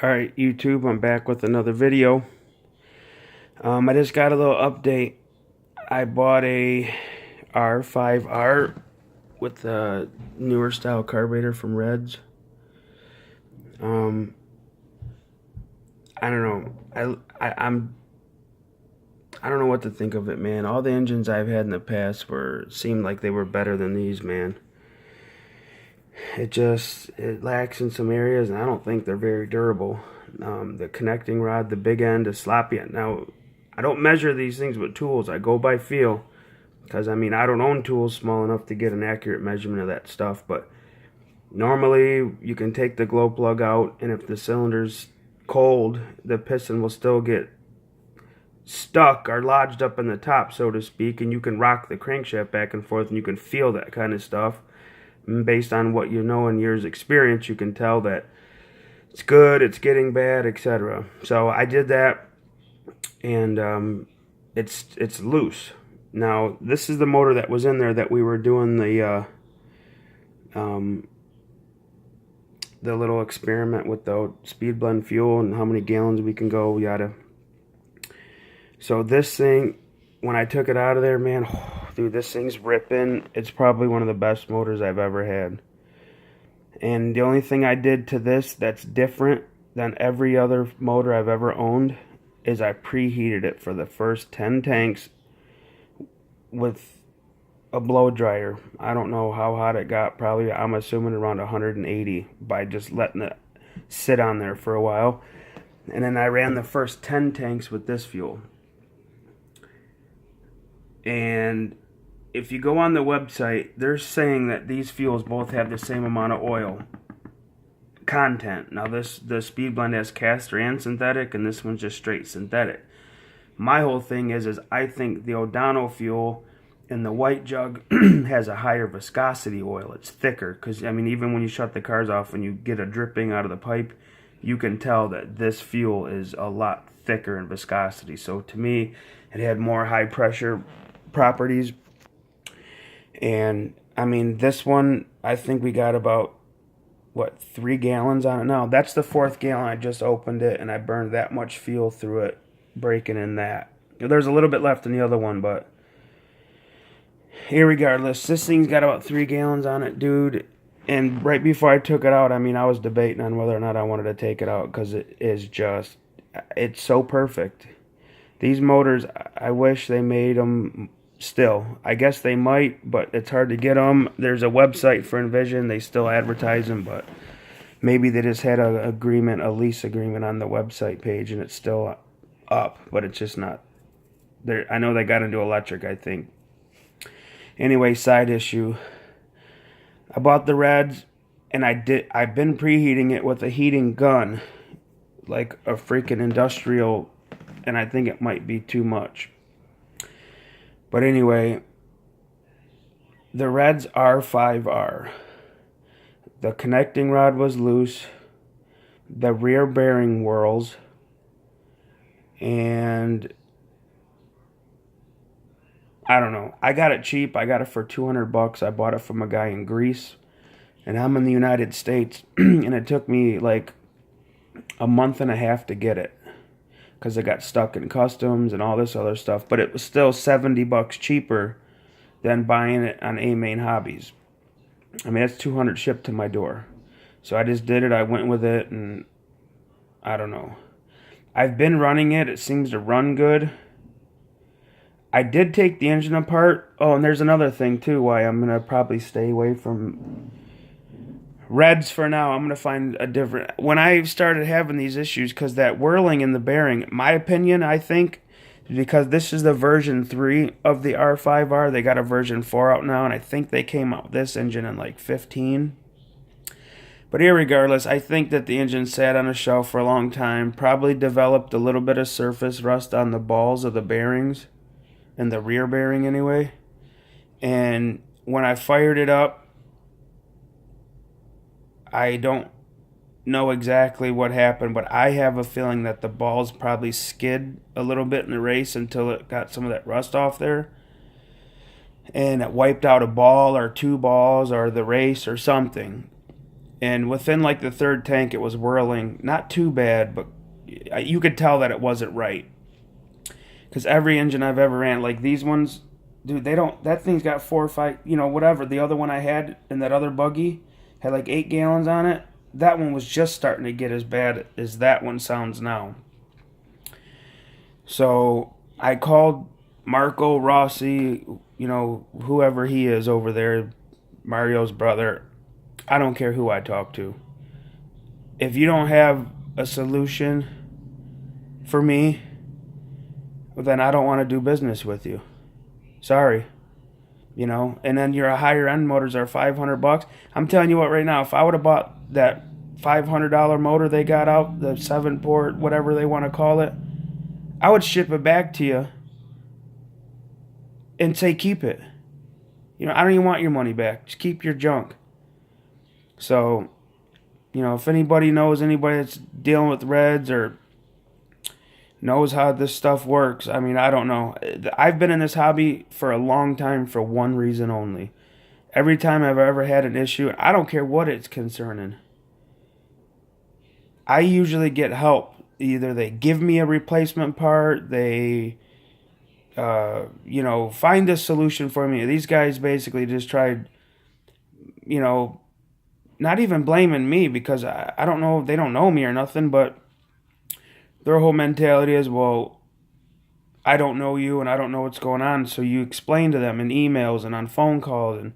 Alright, YouTube, I'm back with another video. I just got a little update. I bought a R5R with a newer style carburetor from Reds. Um, I don't know. I don't know what to think of it, man. All the engines I've had in the past seemed like they were better than these, man. It lacks in some areas, and I don't think they're very durable. The connecting rod, the big end is sloppy. Now, I don't measure these things with tools. I go by feel, because I mean I don't own tools small enough to get an accurate measurement of that stuff. But normally you can take the glow plug out, and if the cylinder's cold, the piston will still get stuck or lodged up in the top, so to speak, and you can rock the crankshaft back and forth, and you can feel that kind of stuff. And based on what you know and years experience, you can tell that it's good, it's getting bad, etc. So I did that, and it's loose. Now this is the motor that was in there that we were doing the little experiment with the speed blend fuel and how many gallons we can go, yada. So this thing, when I took it out of there, man, dude, this thing's ripping. It's probably one of the best motors I've ever had. And the only thing I did to this that's different than every other motor I've ever owned is I preheated it for the first 10 tanks with a blow dryer. I don't know how hot it got. Probably, I'm assuming around 180 by just letting it sit on there for a while. And then I ran the first 10 tanks with this fuel. And if you go on the website, they're saying that these fuels both have the same amount of oil content. Now the speed blend has castor and synthetic, and this one's just straight synthetic. My whole thing is I think the O'Donnell fuel in the white jug has a higher viscosity oil. It's thicker, because I mean, even when you shut the cars off and you get a dripping out of the pipe, you can tell that this fuel is a lot thicker in viscosity. So to me, it had more high pressure properties. And I mean, this one, I think we got about, what, 3 gallons on it now. That's the 4th gallon. I just opened it and I burned that much fuel through it, breaking in that. There's a little bit left in the other one, but irregardless, this thing's got about 3 gallons on it, dude. And right before I took it out, I mean, I was debating on whether or not I wanted to take it out, because it's so perfect. These motors, I wish they made them still. I guess they might, but it's hard to get them. There's a website for Envision. They still advertise them, but maybe they just had a lease agreement on the website page, and it's still up, but it's just not there. I know they got into electric, I think. Anyway, side issue. I bought the Reds, and I've been preheating it with a heating gun, like a freaking industrial, and I think it might be too much. But anyway, the Reds R5R. The connecting rod was loose. The rear bearing whirls. And I don't know. I got it cheap. I got it for $200. I bought it from a guy in Greece. And I'm in the United States. And it took me like a month and a half to get it, because it got stuck in customs and all this other stuff. But it was still $70 cheaper than buying it on A-Main Hobbies. I mean, that's $200 shipped to my door. So I just did it. I went with it, and I don't know. I've been running it. It seems to run good. I did take the engine apart. Oh, and there's another thing, too, why I'm going to probably stay away from Reds for now. I'm going to find a different... When I started having these issues, because that whirling in the bearing, my opinion, I think, because this is the version 3 of the R5R. They got a version 4 out now, and I think they came out with this engine in like 15. But irregardless, I think that the engine sat on a shelf for a long time, probably developed a little bit of surface rust on the balls of the bearings, and the rear bearing anyway. And when I fired it up, I don't know exactly what happened, but I have a feeling that the balls probably skid a little bit in the race until it got some of that rust off there. And it wiped out a ball or 2 balls or the race or something. And within like the third tank, it was whirling. Not too bad, but you could tell that it wasn't right. Because every engine I've ever ran, like these ones, dude, they don't. That thing's got 4 or 5, whatever. The other one I had in that other buggy had like 8 gallons on it. That one was just starting to get as bad as that one sounds now. So I called Marco Rossi, whoever he is over there, Mario's brother. I don't care who I talk to. If you don't have a solution for me, then I don't want to do business with you. Sorry. And then your higher end motors are $500. I'm telling you what, right now, if I would have bought that $500 motor they got out, the 7-port, whatever they want to call it, I would ship it back to you and say keep it. I don't even want your money back. Just keep your junk. So, if anybody knows anybody that's dealing with reds or knows how this stuff works, I mean, I don't know. I've been in this hobby for a long time for one reason only. Every time I've ever had an issue, I don't care what it's concerning, I usually get help. Either they give me a replacement part, they, find a solution for me. These guys basically just tried, not even blaming me because I don't know, they don't know me or nothing, but their whole mentality is, well, I don't know you and I don't know what's going on, so you explain to them in emails and on phone calls. And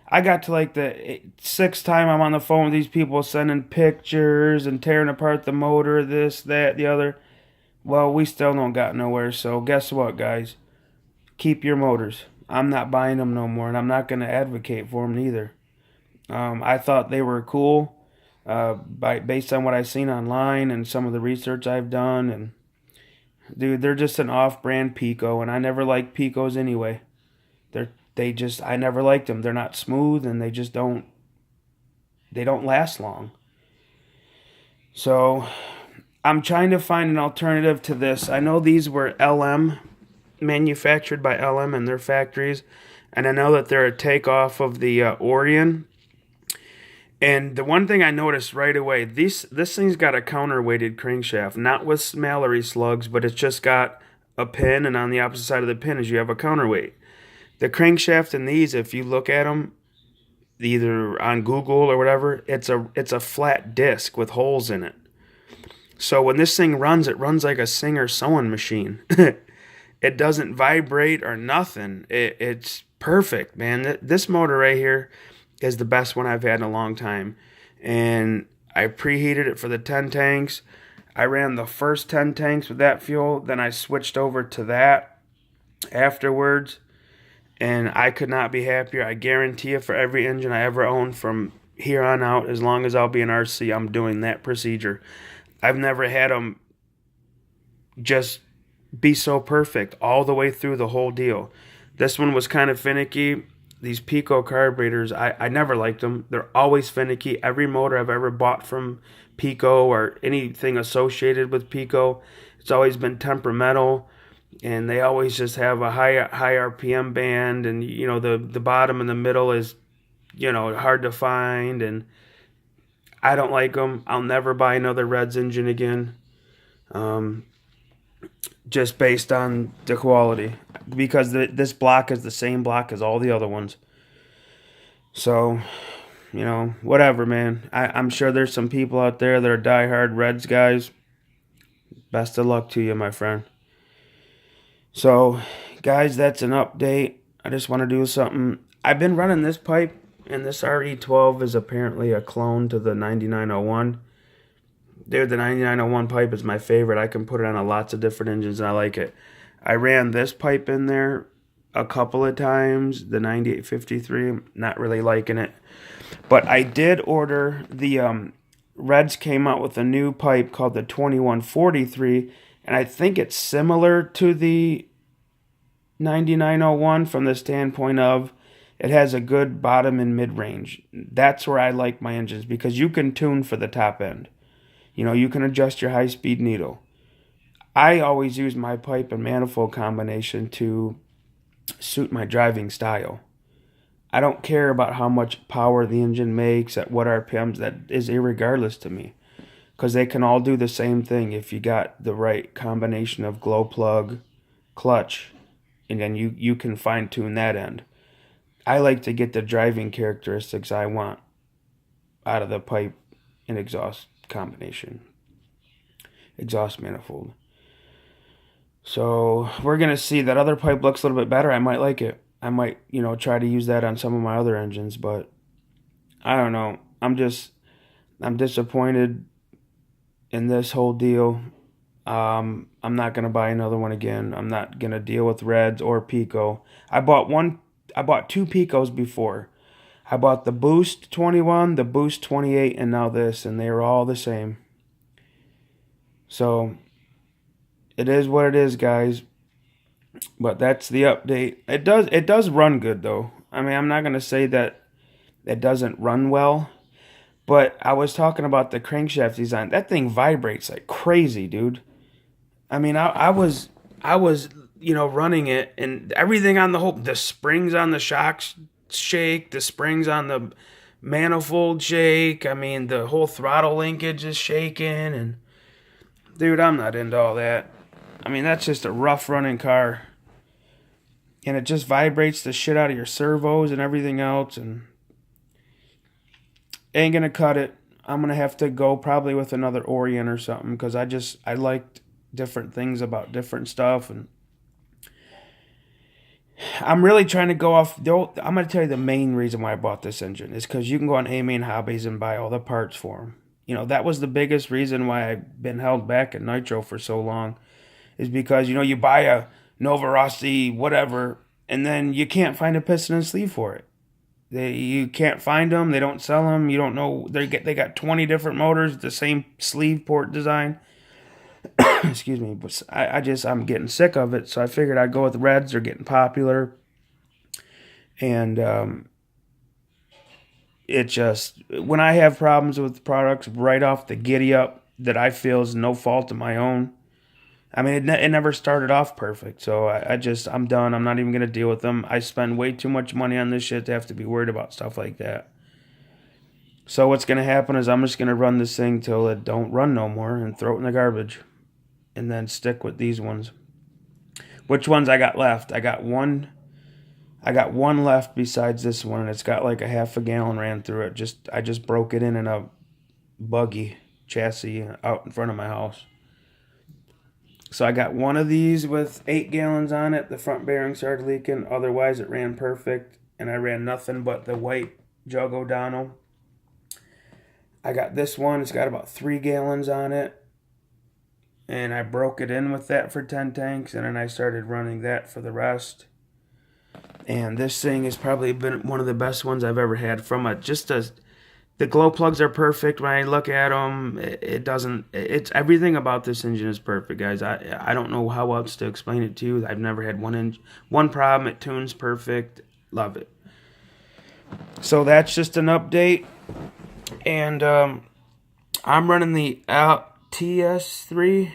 I got to like the 6th time I'm on the phone with these people sending pictures and tearing apart the motor, this, that, the other. Well, we still don't got nowhere, so guess what, guys? Keep your motors. I'm not buying them no more, and I'm not going to advocate for them either. I thought they were cool based on what I've seen online and some of the research I've done. And dude, they're just an off-brand Pico, and I never liked Picos anyway. I never liked them. They're not smooth, and they don't last long. So I'm trying to find an alternative to this. I know these were LM, manufactured by LM in their factories, and I know that they're a takeoff of the Orion. And the one thing I noticed right away, this thing's got a counterweighted crankshaft, not with Mallory slugs, but it's just got a pin, and on the opposite side of the pin is you have a counterweight. The crankshaft in these, if you look at them, either on Google or whatever, it's a flat disc with holes in it. So when this thing runs, it runs like a Singer sewing machine. It doesn't vibrate or nothing. It's perfect, man. This motor right here is the best one I've had in a long time. And I preheated it for the 10 tanks. I ran the first 10 tanks with that fuel. Then I switched over to that afterwards. And I could not be happier. I guarantee you, for every engine I ever owned from here on out, as long as I'll be an RC, I'm doing that procedure. I've never had them just be so perfect all the way through the whole deal. This one was kind of finicky. These Pico carburetors, I never liked them. They're always finicky. Every motor I've ever bought from Pico or anything associated with Pico, it's always been temperamental. And they always just have a high RPM band, and the bottom and the middle is hard to find, and I don't like them. I'll never buy another Reds engine again, just based on the quality, because this block is the same block as all the other ones. So, whatever, man. I'm sure there's some people out there that are diehard Reds guys. Best of luck to you, my friend. So, guys, that's an update. I just want to do something. I've been running this pipe, and this RE12 is apparently a clone to the 9901. Dude, the 9901 pipe is my favorite. I can put it on lots of different engines, and I like it. I ran this pipe in there a couple of times, the 9853. Not really liking it. But I did order the Reds came out with a new pipe called the 2143, and I think it's similar to the 9901 from the standpoint of it has a good bottom and mid-range. That's where I like my engines, because you can tune for the top end. You can adjust your high-speed needle. I always use my pipe and manifold combination to suit my driving style. I don't care about how much power the engine makes at what RPMs. That is irregardless to me, because they can all do the same thing if you got the right combination of glow plug, clutch, and then you can fine tune that end. I like to get the driving characteristics I want out of the pipe and exhaust combination, exhaust manifold. So we're gonna see. That other pipe looks a little bit better. I might like it. I might, try to use that on some of my other engines, but I don't know. I'm disappointed in this whole deal. I'm not gonna buy another one again. I'm not gonna deal with Reds or Pico. I bought two Picos before. I bought the Boost 21, the Boost 28, and now this, and they were all the same. So it is what it is, guys. But that's the update. It does run good though. I mean, I'm not gonna say that it doesn't run well, but I was talking about the crankshaft design. That thing vibrates like crazy, dude. I mean, I was running it, and everything on the springs on the shocks shake, the springs on the manifold shake. I mean, the whole throttle linkage is shaking, and dude, I'm not into all that. I mean, that's just a rough running car, and it just vibrates the shit out of your servos and everything else, and ain't gonna cut it. I'm gonna have to go probably with another Orient or something, because I liked different things about different stuff, and I'm really trying to go off. I'm gonna tell you the main reason why I bought this engine is because you can go on A-Main Hobbies and buy all the parts for them. That was the biggest reason why I've been held back at Nitro for so long, is because you buy a Nova Rossi whatever, and then you can't find a piston and sleeve for it. You can't find them. They don't sell them. You don't know. They got 20 different motors, the same sleeve port design. Excuse me, but I'm getting sick of it. So I figured I'd go with Reds. They're getting popular, and it just, when I have problems with products right off the giddy up that I feel is no fault of my own. I mean, it never started off perfect, so I'm done. I'm not even gonna deal with them. I spend way too much money on this shit to have to be worried about stuff like that. So what's gonna happen is I'm just gonna run this thing till it don't run no more and throw it in the garbage, and then stick with these ones. Which ones I got left? I got one left besides this one, and it's got like a half a gallon ran through it. I just broke it in a buggy chassis out in front of my house. So I got one of these with 8 gallons on it. The front bearing started leaking. Otherwise, it ran perfect, and I ran nothing but the white Jug O'Donnell. I got this one. It's got about 3 gallons on it, and I broke it in with that for 10 tanks, and then I started running that for the rest. And this thing has probably been one of the best ones I've ever had. The glow plugs are perfect. When I look at them, it's everything about this engine is perfect, guys. I don't know how else to explain it to you. I've never had one problem. It tunes perfect. Love it. So that's just an update. And I'm running the TS3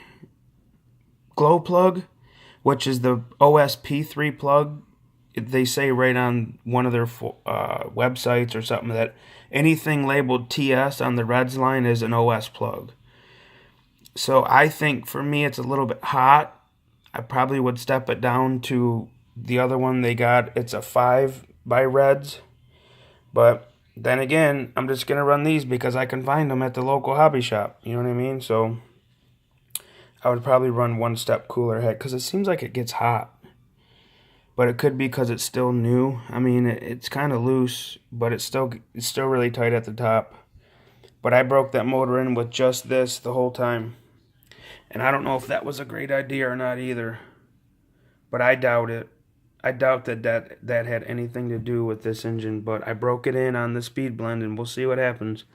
glow plug, which is the OSP3 plug. They say right on one of their websites or something that anything labeled TS on the Reds line is an OS plug. So I think for me it's a little bit hot. I probably would step it down to the other one they got. It's a 5 by Reds. But then again, I'm just going to run these because I can find them at the local hobby shop. You know what I mean? So I would probably run one step cooler head because it seems like it gets hot. But it could be because it's still new. I mean, it's kind of loose, but it's still really tight at the top. But I broke that motor in with just this the whole time. And I don't know if that was a great idea or not either. But I doubt it. I doubt that had anything to do with this engine. But I broke it in on the speed blend, and we'll see what happens.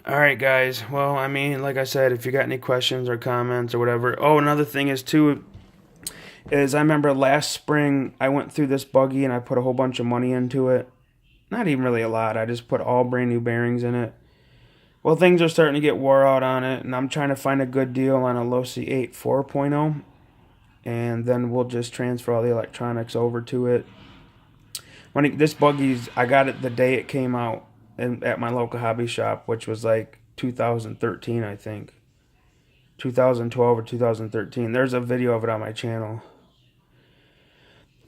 Alright, guys. Well, I mean, like I said, if you got any questions or comments or whatever. Oh, another thing is, too, I remember last spring I went through this buggy and I put a whole bunch of money into it. Not even really a lot. I just put all brand new bearings in it. Well, things are starting to get wore out on it, and I'm trying to find a good deal on a Losi 8 4.0, and then we'll just transfer all the electronics over to it. this buggy's, I got it the day it came out at my local hobby shop, which was like 2013, I think. 2012 or 2013. There's a video of it on my channel.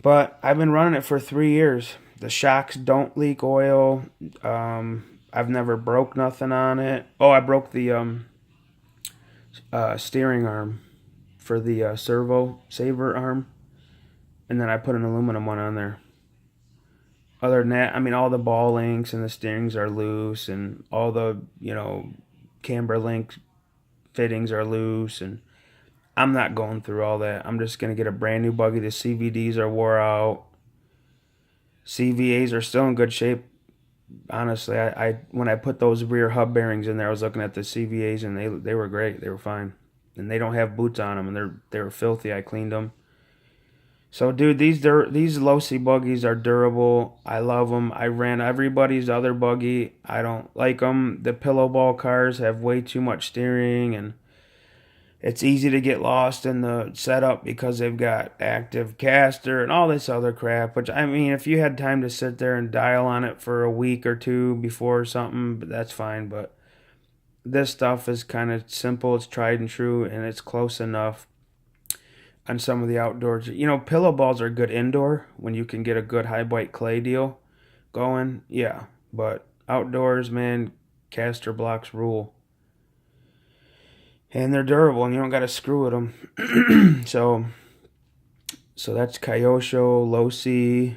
But I've been running it for 3 years. The shocks don't leak oil. I've never broke nothing on it. Oh, I broke the steering arm for the servo saver arm. And then I put an aluminum one on there. Other than that, I mean, all the ball links and the steerings are loose, and all the, camber link fittings are loose, and I'm not going through all that. I'm just going to get a brand new buggy. The CVDs are wore out. CVAs are still in good shape. Honestly, I when I put those rear hub bearings in there, I was looking at the CVAs, and they were great. They were fine. And they don't have boots on them, and they were filthy. I cleaned them. So, dude, these low-C buggies are durable. I love them. I ran everybody's other buggy. I don't like them. The pillow ball cars have way too much steering, and it's easy to get lost in the setup because they've got active caster and all this other crap. Which, I mean, if you had time to sit there and dial on it for a week or two before something, that's fine. But this stuff is kind of simple. It's tried and true, and it's close enough. On some of the outdoors, pillow balls are good indoor when you can get a good high bite clay deal going. Yeah, but outdoors, man, caster blocks rule, and they're durable, and you don't got to screw with them. so that's Kyosho, Low-C,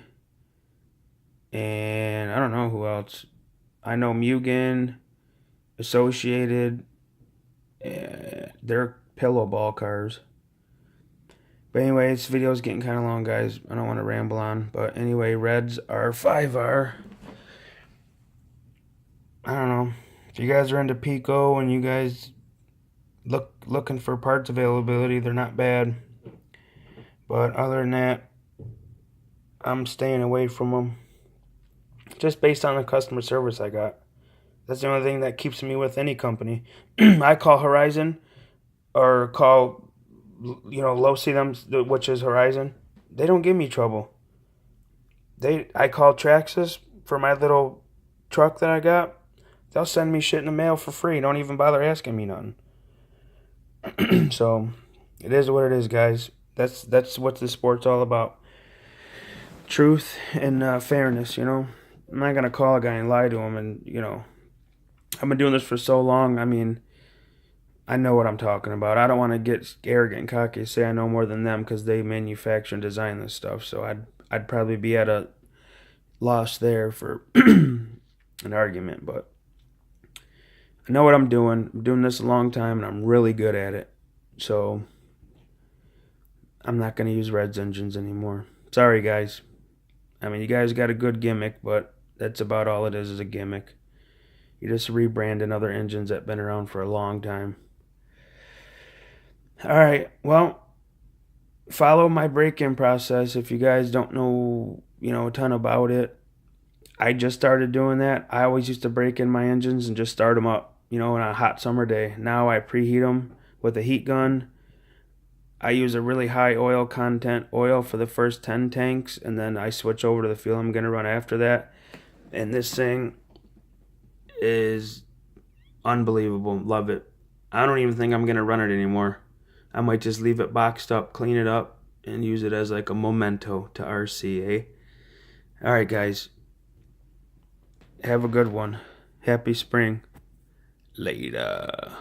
and I don't know who else. I know Mugen, Associated. They're pillow ball cars. But anyway, this video is getting kind of long, guys. I don't want to ramble on. But anyway, Red's R5R. I don't know. If you guys are into Pico and you guys looking for parts availability, they're not bad. But other than that, I'm staying away from them. Just based on the customer service I got. That's the only thing that keeps me with any company. I call Horizon or call... Low-C them, which is Horizon, they don't give me trouble. I call Traxxas for my little truck that I got. They'll send me shit in the mail for free. Don't even bother asking me nothing. So, it is what it is, guys. That's what the sport's all about. Truth and fairness, I'm not going to call a guy and lie to him. And, I've been doing this for so long. I mean... I know what I'm talking about. I don't want to get arrogant and cocky and say I know more than them because they manufacture and design this stuff. So I'd probably be at a loss there for an argument. But I know what I'm doing. I'm doing this a long time, and I'm really good at it. So I'm not going to use Red's engines anymore. Sorry, guys. I mean, you guys got a good gimmick, but that's about all it is a gimmick. You just rebranding other engines that have been around for a long time. All right, well, follow my break-in process. If you guys don't know, a ton about it, I just started doing that. I always used to break in my engines and just start them up, on a hot summer day. Now I preheat them with a heat gun. I use a really high oil content oil for the first 10 tanks, and then I switch over to the fuel I'm going to run after that. And this thing is unbelievable. Love it. I don't even think I'm going to run it anymore. I might just leave it boxed up, clean it up, and use it as like a memento to RC, eh? All right, guys. Have a good one. Happy spring. Later.